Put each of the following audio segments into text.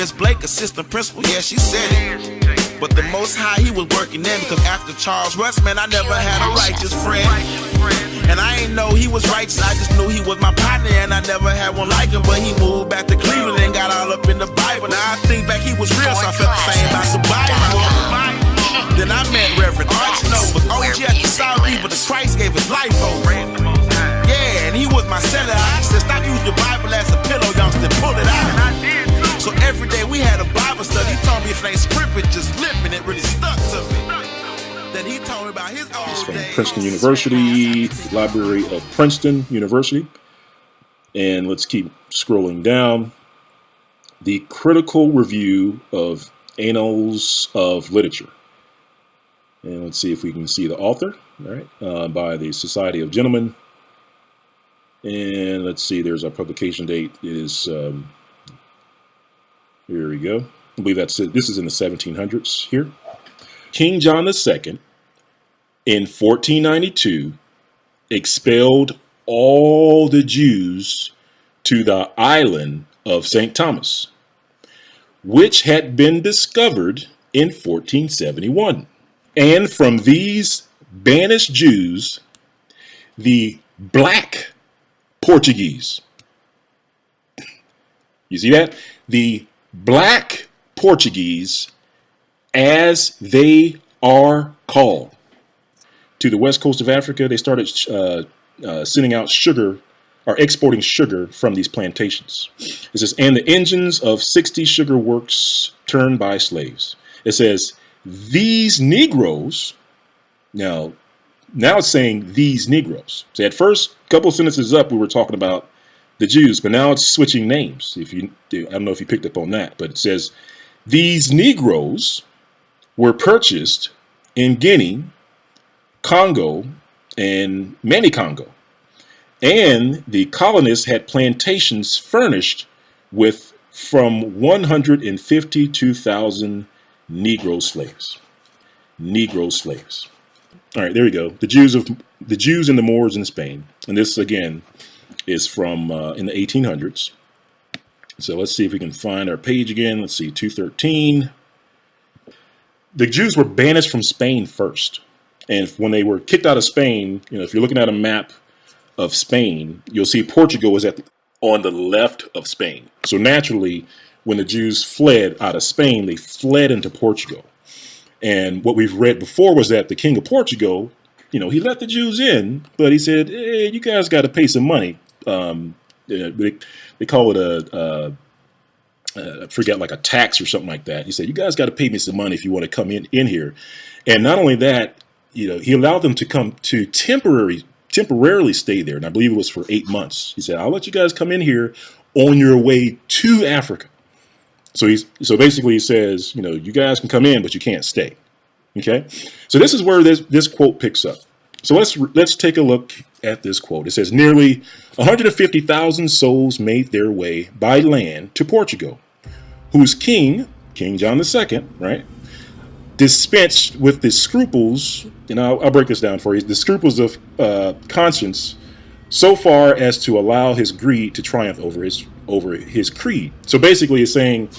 Miss Blake, assistant principal, yeah, she said it. But the Most High, he was working in, because after Charles Russ, man, I never had a righteous friend. And I ain't know he was righteous, I just knew he was my partner, and I never had one like him. But he moved back to Cleveland and got all up in the Bible. Now I think back, he was real, so I felt the same about the Bible. Then I met Reverend Arch Nova, OG at the South East, but the Christ gave his life over. Yeah, and he was my seller. I said, stop using your Bible as a pillow, youngster, pull it out. So every day we had a Bible study. He told me if it ain't scripted, just lip, and it really stuck to me. Then he told me about his old days. From Princeton University, Library of Princeton University. And let's keep scrolling down. The Critical Review of Annals of Literature. And let's see if we can see the author, all right, by the Society of Gentlemen. And let's see, there's our publication date. It is, here we go. I believe that's it. This is in the 1700s here. King John II, in 1492, expelled all the Jews to the island of St. Thomas, which had been discovered in 1471. And from these banished Jews, the black Portuguese, you see that? The black Portuguese, as they are called, to the west coast of Africa, they started sending out sugar, or exporting sugar from these plantations. It says, and the engines of 60 sugar works turned by slaves. It says, these Negroes, now it's saying these Negroes. So at first, couple of sentences up, we were talking about the Jews, but now it's switching names. If you, I don't know if you picked up on that, but it says, these Negroes were purchased in Guinea, Congo, and Mani-Congo. And the colonists had plantations furnished with from 152,000 Negro slaves. Negro slaves. All right, there we go. The Jews and the Moors in Spain. And this, again, is from in the 1800s. So let's see if we can find our page again. Let's see, 213. The Jews were banished from Spain first. And when they were kicked out of Spain, you know, if you're looking at a map of Spain, you'll see Portugal was on the left of Spain. So naturally, when the Jews fled out of Spain, they fled into Portugal. And what we've read before was that the king of Portugal, you know, he let the Jews in, but he said, hey, you guys got to pay some money. They call it I forget, like a tax or something like that. He said, you guys got to pay me some money if you want to come in here. And not only that, you know, he allowed them to come to temporarily stay there. And I believe it was for 8 months. He said, I'll let you guys come in here on your way to Africa. So basically he says, you know, you guys can come in, but you can't stay. Okay. So this is where this quote picks up. So let's take a look at this quote. It says, nearly 150,000 souls made their way by land to Portugal, whose King John II, right, dispensed with the scruples, and I'll break this down for you, the scruples of conscience, so far as to allow his greed to triumph over his creed. So basically it's saying,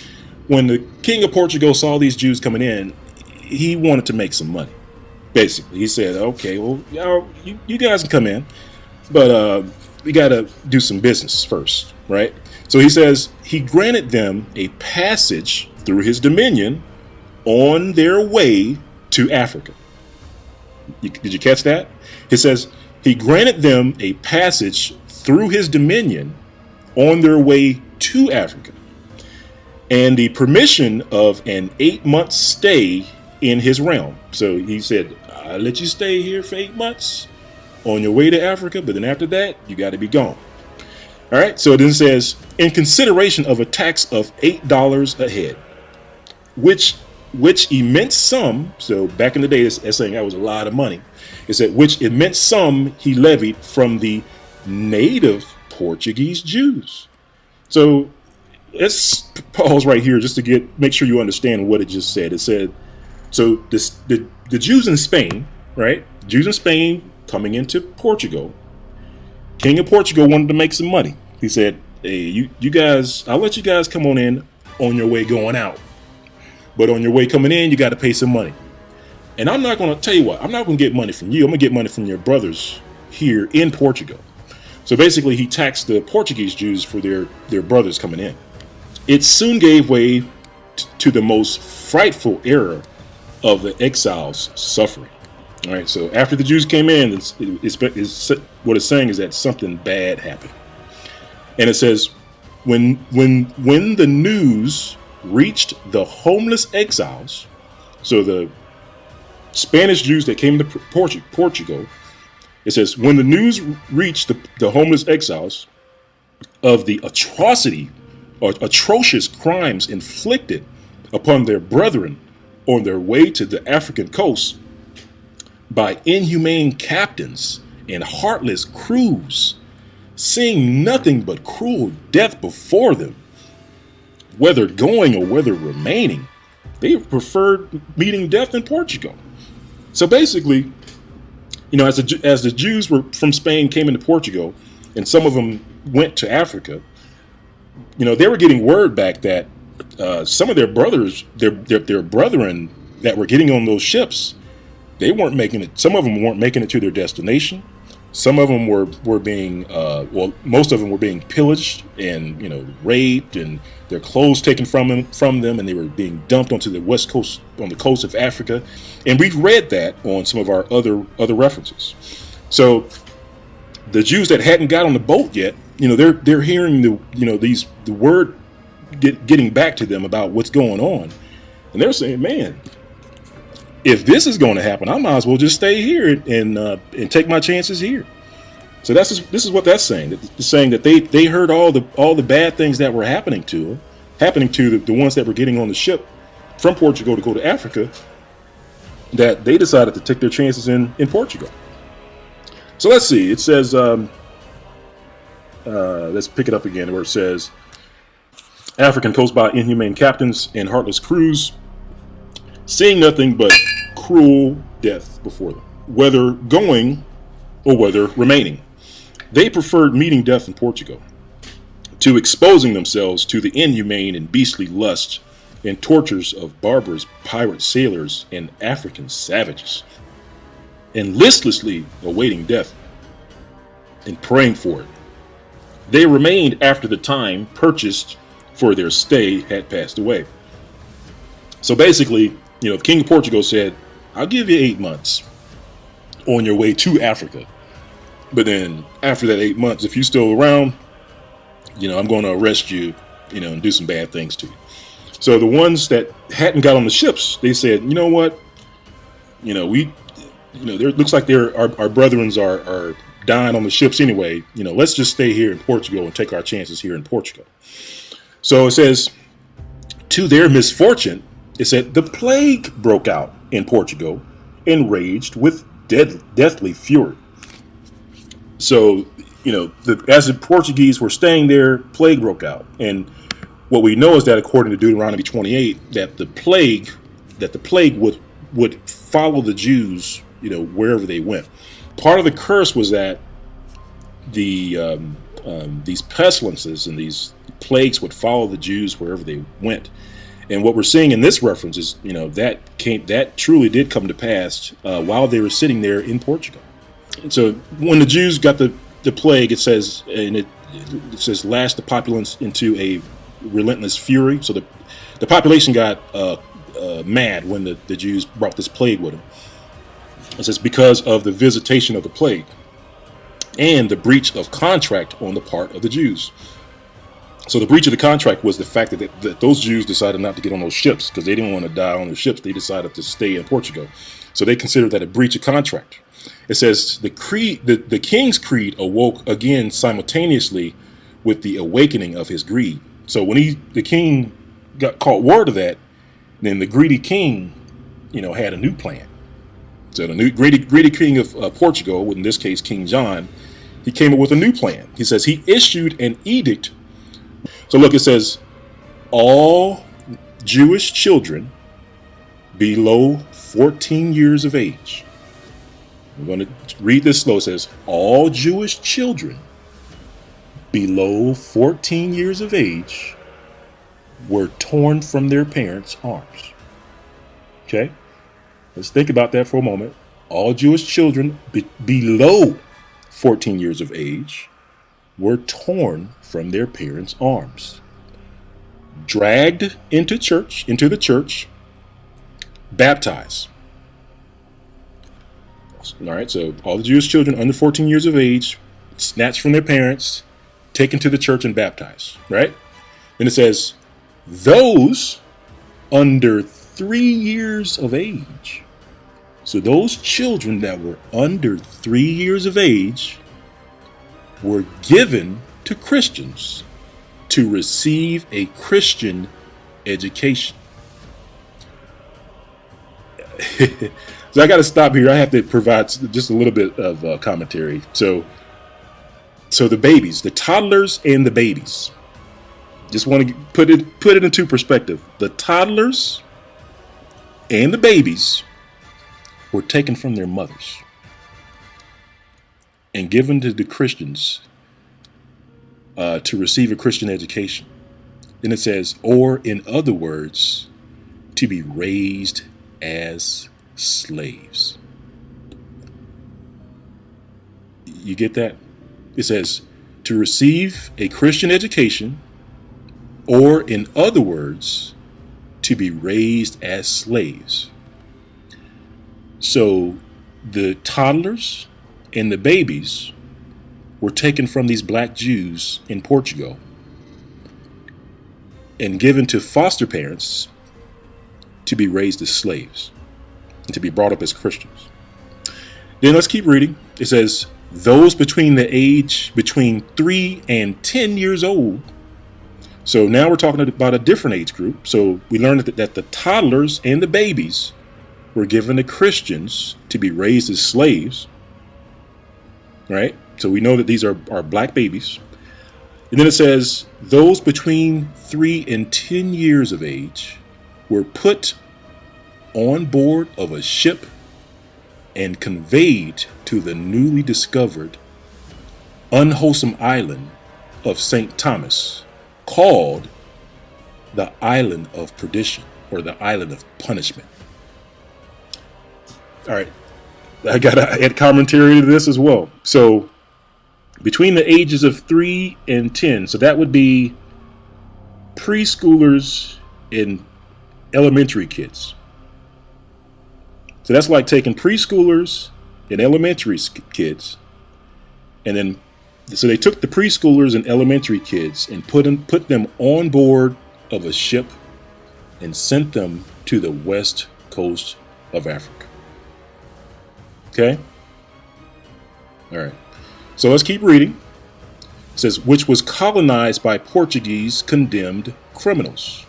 when the king of Portugal saw these Jews coming in, he wanted to make some money. Basically, he said, okay, well, you guys can come in, but we got to do some business first, right? So he says he granted them a passage through his dominion on their way to Africa. Did you catch that? He says he granted them a passage through his dominion on their way to Africa, and the permission of an 8-month stay in his realm. So he said, I'll let you stay here for 8 months on your way to Africa, but then after that, you got to be gone. All right, so it then says, in consideration of a tax of $8 a head, which immense sum, so back in the day, it's saying that was a lot of money. It said, which immense sum he levied from the native Portuguese Jews. So let's pause right here just to make sure you understand what it just said. It said, so the Jews in Spain, right? Jews in Spain coming into Portugal. King of Portugal wanted to make some money. He said, hey, you guys, I'll let you guys come on in on your way going out. But on your way coming in, you got to pay some money. And I'm not going to tell you what, I'm not going to get money from you. I'm going to get money from your brothers here in Portugal. So basically, he taxed the Portuguese Jews for their brothers coming in. It soon gave way to the most frightful era of the exiles' suffering. All right, so after the Jews came in, what it's saying is that something bad happened. And it says, when the news reached the homeless exiles, so the Spanish Jews that came to Portugal, it says, when the news reached the homeless exiles of the atrocity or atrocious crimes inflicted upon their brethren on their way to the African coast by inhumane captains and heartless crews, seeing nothing but cruel death before them, whether going or whether remaining, they preferred meeting death in Portugal. So basically, as the Jews were from Spain came into Portugal, and some of them went to Africa, they were getting word back that some of their brothers, their brethren that were getting on those ships, they weren't making it. Some of them weren't making it to their destination. Some of them were being, most of them were being pillaged and raped, and their clothes taken from them, and they were being dumped onto the west coast, on the coast of Africa. And we've read that on some of our other references. So the Jews that hadn't got on the boat yet, they're hearing the word getting back to them about what's going on, and they're saying, man, if this is going to happen, I might as well just stay here and take my chances here. So this is what that's saying. It's saying that they heard all the bad things that were happening to the ones that were getting on the ship from Portugal to go to Africa, that they decided to take their chances in Portugal. So let's see. It says, let's pick it up again where it says, African coast by inhumane captains and heartless crews, seeing nothing but cruel death before them, whether going or whether remaining. They preferred meeting death in Portugal to exposing themselves to the inhumane and beastly lusts and tortures of barbarous pirate sailors and African savages, and listlessly awaiting death and praying for it. They remained after the time purchased for their stay had passed away. So basically, the King of Portugal said, I'll give you 8 months on your way to Africa. But then after that 8 months, if you're still around, I'm going to arrest you, and do some bad things to you. So the ones that hadn't got on the ships, they said, you know what? It looks like our brethren are dying on the ships anyway. Let's just stay here in Portugal and take our chances here in Portugal. So it says, to their misfortune, it said the plague broke out in Portugal and raged with deathly fury. So, as the Portuguese were staying there, plague broke out. And what we know is that according to Deuteronomy 28, that the plague would follow the Jews, wherever they went. Part of the curse was that these pestilences and these plagues would follow the Jews wherever they went. And what we're seeing in this reference is, that truly did come to pass while they were sitting there in Portugal. And so when the Jews got the plague, it says, and it says, lashed the populace into a relentless fury. So the population got mad when the Jews brought this plague with them. It says, because of the visitation of the plague and the breach of contract on the part of the Jews. So the breach of the contract was the fact that those Jews decided not to get on those ships because they didn't want to die on the ships. They decided to stay in Portugal. So they considered that a breach of contract. It says the king's creed awoke again simultaneously with the awakening of his greed. So when the king caught word of that, then the greedy king, had a new plan. So the new greedy king of Portugal, in this case King John, he came up with a new plan. He says he issued an edict. So look, it says, all Jewish children below 14 years of age. I'm going to read this slow. It says, all Jewish children below 14 years of age were torn from their parents' arms. Okay? Let's think about that for a moment. All Jewish children below 14 years of age were torn from their parents' arms, dragged into the church, baptized. All right, so all the Jewish children under 14 years of age, snatched from their parents, taken to the church and baptized, right? And it says, those under 3 years of age. So those children that were under 3 years of age were given to Christians to receive a Christian education. So I got to stop here. I have to provide just a little bit of commentary. So the babies, the toddlers and the babies. Just want to put it into perspective. The toddlers and the babies were taken from their mothers and given to the Christians to receive a Christian education. Then it says, or in other words, to be raised as slaves. You get that? It says to receive a Christian education, or in other words, to be raised as slaves. So the toddlers and the babies were taken from these black Jews in Portugal and given to foster parents to be raised as slaves and to be brought up as Christians. Then let's keep reading. It says, those between 3 and 10 years old. So now we're talking about a different age group. So we learned that the toddlers and the babies were given to Christians to be raised as slaves. Right? So we know that these are black babies. And then it says, those between 3 and 10 years of age were put on board of a ship and conveyed to the newly discovered unwholesome island of St. Thomas, called the island of perdition, or the island of punishment. All right, I got to add commentary to this as well. So between the ages of 3 and 10, so that would be preschoolers and elementary kids. So that's like taking preschoolers and elementary kids, and then so they took the preschoolers and elementary kids and put them on board of a ship and sent them to the west coast of Africa. Okay? All right. So let's keep reading. It says, which was colonized by Portuguese condemned criminals.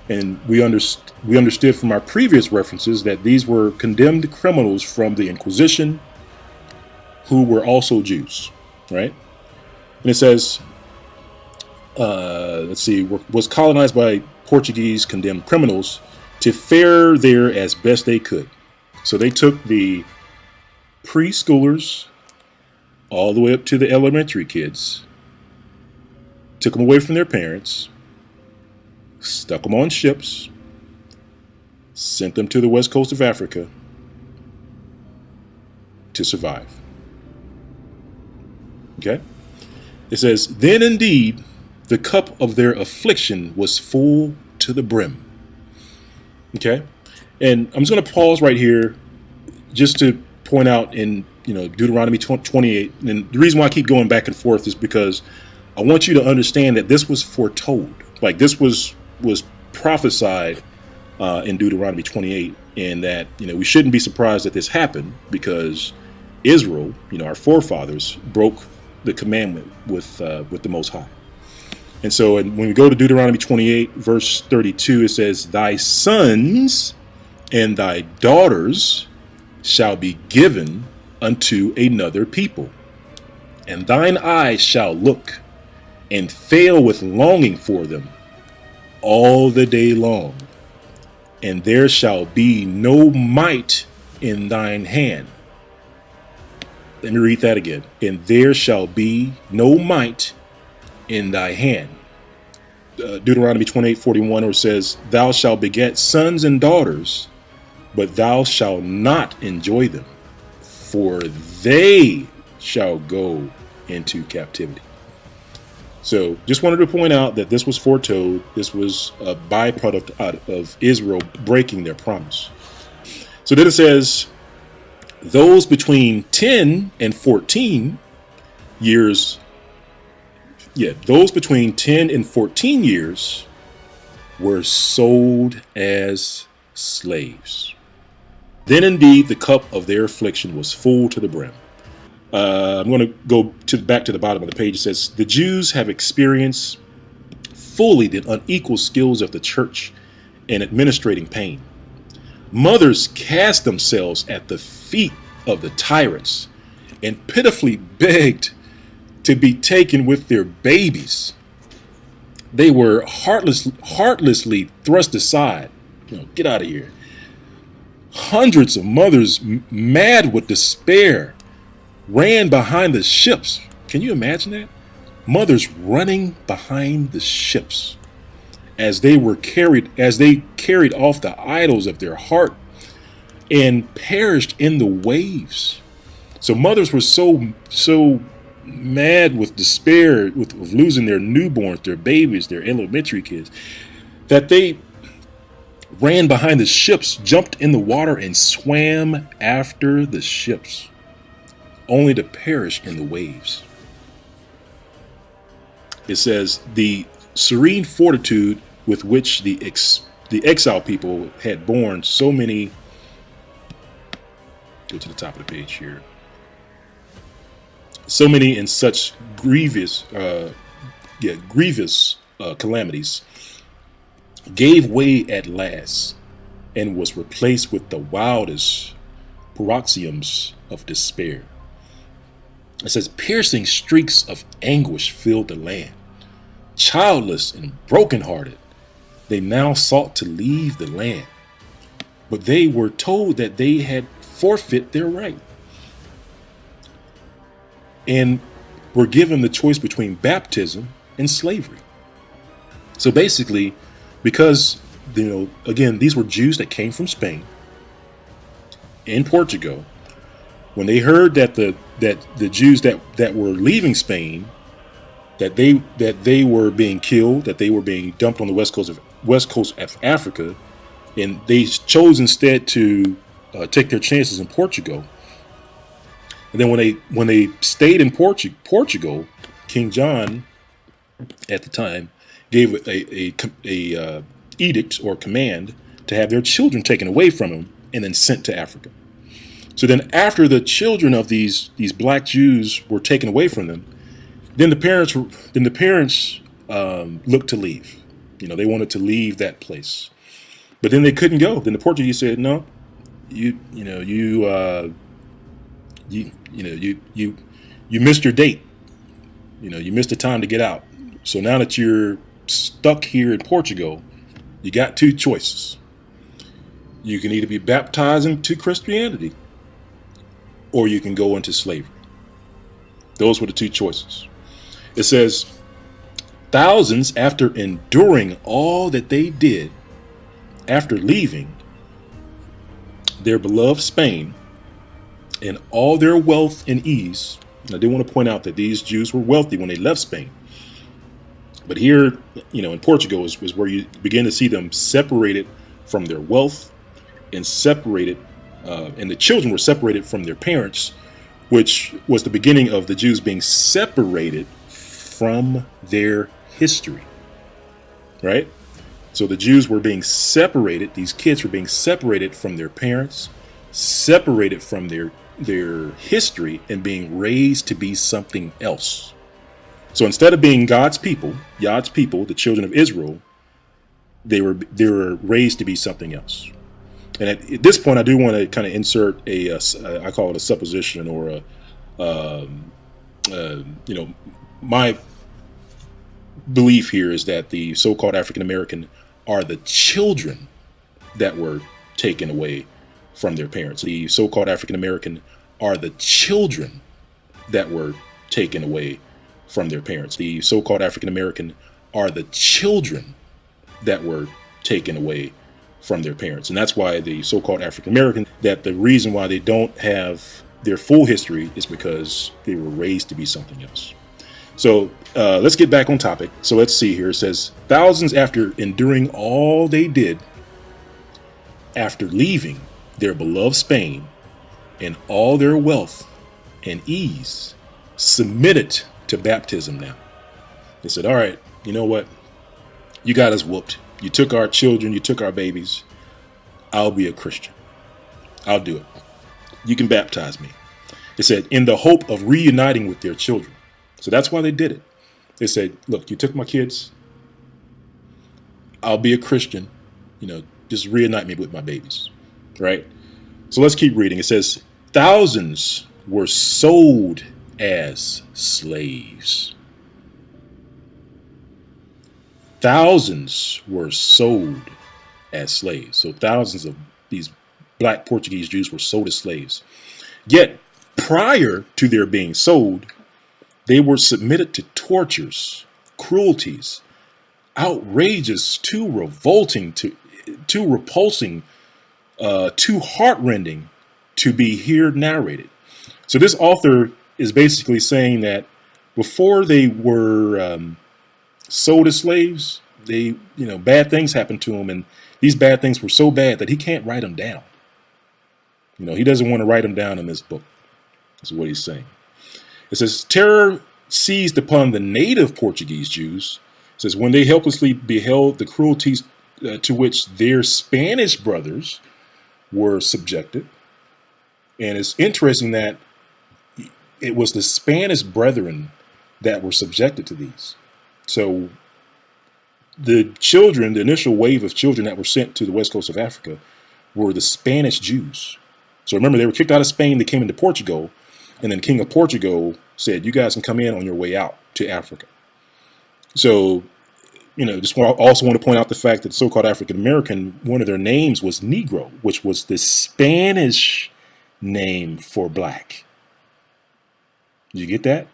And we understood from our previous references that these were condemned criminals from the Inquisition who were also Jews, right? And it says, was colonized by Portuguese condemned criminals to fare there as best they could. So they took the preschoolers all the way up to the elementary kids, took them away from their parents, stuck them on ships, sent them to the west coast of Africa to survive. Okay? It says, then indeed the cup of their affliction was full to the brim. Okay? And I'm just going to pause right here just to point out in Deuteronomy 28, and the reason why I keep going back and forth is because I want you to understand that this was foretold. Like this was prophesied in Deuteronomy 28, and that we shouldn't be surprised that this happened because Israel, our forefathers, broke the commandment with the Most High. And so when we go to Deuteronomy 28, verse 32, it says, thy sons and thy daughters shall be given unto another people, and thine eyes shall look and fail with longing for them all the day long, and there shall be no might in thine hand. Let me read that again. And there shall be no might in thy hand. Deuteronomy 28:41, where it says, "Thou shalt beget sons and daughters, but thou shalt not enjoy them, for they shall go into captivity." So just wanted to point out that this was foretold. This was a byproduct out of Israel breaking their promise. So then it says, those between 10 and 14 years, those between 10 and 14 years were sold as slaves. Then indeed the cup of their affliction was full to the brim. I'm going to go back to the bottom of the page. It says, the Jews have experienced fully the unequal skills of the church in administrating pain. Mothers cast themselves at the feet of the tyrants and pitifully begged to be taken with their babies. They were heartlessly thrust aside. Get out of here. Hundreds of mothers, mad with despair, ran behind the ships. Can you imagine that? Mothers running behind the ships as they carried off the idols of their heart and perished in the waves. So mothers were so mad with despair of losing their newborns, their babies, their elementary kids, that they ran behind the ships, jumped in the water, and swam after the ships, only to perish in the waves. It says, the serene fortitude with which the exile people had borne so many, go to the top of the page here, so many and such grievous calamities, gave way at last and was replaced with the wildest paroxysms of despair. It says, piercing streaks of anguish filled the land. Childless and brokenhearted, they now sought to leave the land, but they were told that they had forfeit their right and were given the choice between baptism and slavery. So basically, because, again, these were Jews that came from Spain and Portugal, when they heard that the Jews that were leaving Spain, that they were being killed, that they were being dumped on the west coast of Africa, and they chose instead to take their chances in Portugal. And then when they stayed in Portugal, King John at the time gave a edict or command to have their children taken away from them and then sent to Africa. So then after the children of these black Jews were taken away from them, then the parents looked to leave. They wanted to leave that place, but then they couldn't go. Then the Portuguese said, no, you missed your date. You missed the time to get out. So now that you're stuck here in Portugal, you got two choices. You can either be baptized into Christianity or you can go into slavery. Those were the two choices. It says, thousands, after enduring all that they did, after leaving their beloved Spain and all their wealth and ease. And I do want to point out that these Jews were wealthy when they left Spain. But here, in Portugal was where you begin to see them separated from their wealth and separated, and the children were separated from their parents, which was the beginning of the Jews being separated from their history, right? So the Jews were being separated, these kids were being separated from their parents, separated from their history, and being raised to be something else. So instead of being God's people, the children of Israel, they were raised to be something else. And at this point, I do want to kind of insert I call it a supposition, or my belief here is that the so-called African American are the children that were taken away from their parents. The so-called African American are the children that were taken away from their parents. The so-called African American are the children that were taken away from their parents. And that's why the so-called African American, that the reason why they don't have their full history is because they were raised to be something else. So let's get back on topic. So let's see here. It says, thousands after enduring all they did, after leaving their beloved Spain and all their wealth and ease, submitted to baptism now. They said, all right, you know what? You got us whooped. You took our children. You took our babies. I'll be a Christian. I'll do it. You can baptize me. It said, in the hope of reuniting with their children. So that's why they did it. They said, look, you took my kids. I'll be a Christian. Just reunite me with my babies. Right? So let's keep reading. It says, thousands were sold as slaves. Thousands were sold as slaves. So thousands of these black Portuguese Jews were sold as slaves. Yet prior to their being sold, they were submitted to tortures, cruelties, outrageous, too revolting, too repulsing, too heartrending to be here narrated. So this author is basically saying that before they were sold as slaves, bad things happened to them, and these bad things were so bad that he can't write them down. He doesn't want to write them down in this book. That's what he's saying. It says, terror seized upon the native Portuguese Jews. It says, when they helplessly beheld the cruelties to which their Spanish brothers were subjected. And it's interesting that it was the Spanish brethren that were subjected to these. So the children, the initial wave of children that were sent to the west coast of Africa were the Spanish Jews. So remember, they were kicked out of Spain. They came into Portugal. And then King of Portugal said, you guys can come in on your way out to Africa. So, also want to point out the fact that the so-called African American, one of their names was Negro, which was the Spanish name for black. Did you get that?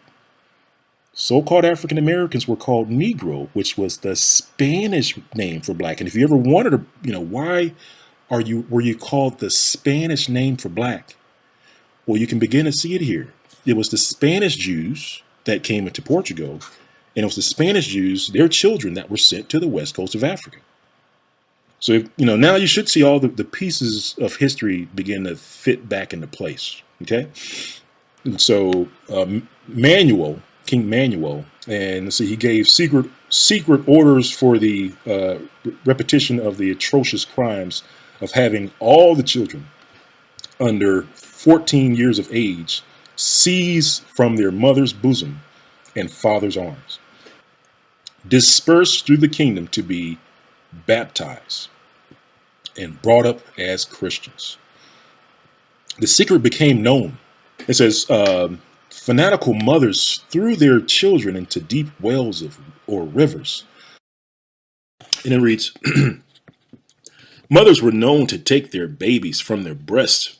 So-called African Americans were called Negro, which was the Spanish name for black. And if you ever wondered, why were you called the Spanish name for black? Well, you can begin to see it here. It was the Spanish Jews that came into Portugal, and it was the Spanish Jews, their children, that were sent to the west coast of Africa. So, now you should see all the pieces of history begin to fit back into place. Okay. And so King Manuel, and let's see, he gave secret orders for the repetition of the atrocious crimes of having all the children under 14 years of age seized from their mother's bosom and father's arms, dispersed through the kingdom to be baptized and brought up as Christians. The secret became known. It says, fanatical mothers threw their children into deep wells or rivers. And it reads, mothers were known to take their babies from their breasts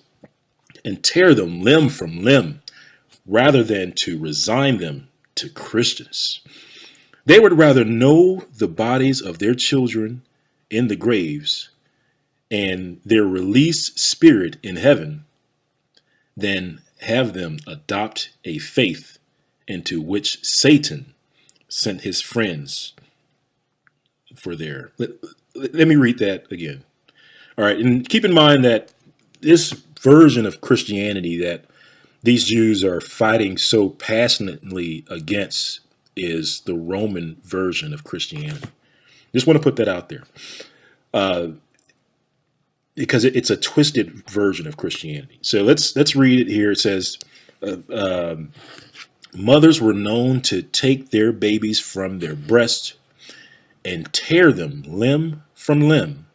and tear them limb from limb, rather than to resign them to Christians. They would rather know the bodies of their children in the graves and their released spirit in heaven than have them adopt a faith into which Satan sent his friends for their... Let me read that again. All right, and keep in mind that this version of Christianity that these Jews are fighting so passionately against is the Roman version of Christianity. Just want to put that out there. Because it's a twisted version of Christianity. So let's read it here. It says, mothers were known to take their babies from their breasts and tear them limb from limb,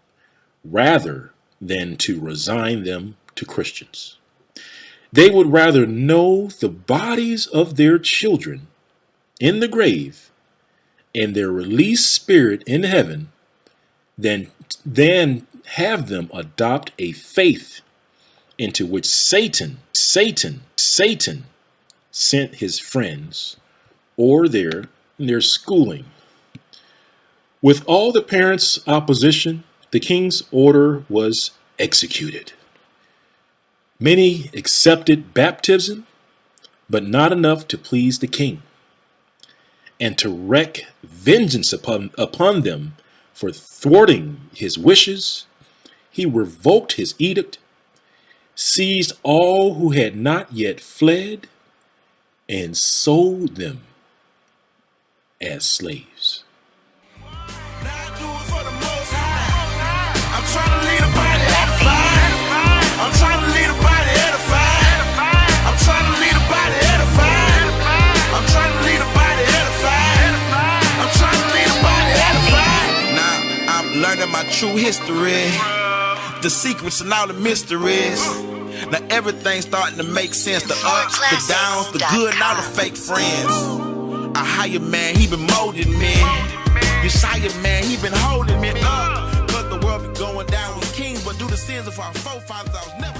rather than to resign them to Christians. They would rather know the bodies of their children in the grave and their released spirit in heaven than have them adopt a faith into which Satan sent his friends or their schooling. With all the parents' opposition, the king's order was executed. Many accepted baptism, but not enough to please the king, and to wreak vengeance upon them for thwarting his wishes. He revoked his edict, seized all who had not yet fled, and sold them as slaves. Learning my true history, the secrets and all the mysteries. Now everything's starting to make sense. The ups, the downs, the good and all the fake friends. A higher man, he been molding me. This higher man, he been holding me up. Cause the world be going down with kings, but due to sins of our forefathers, I was never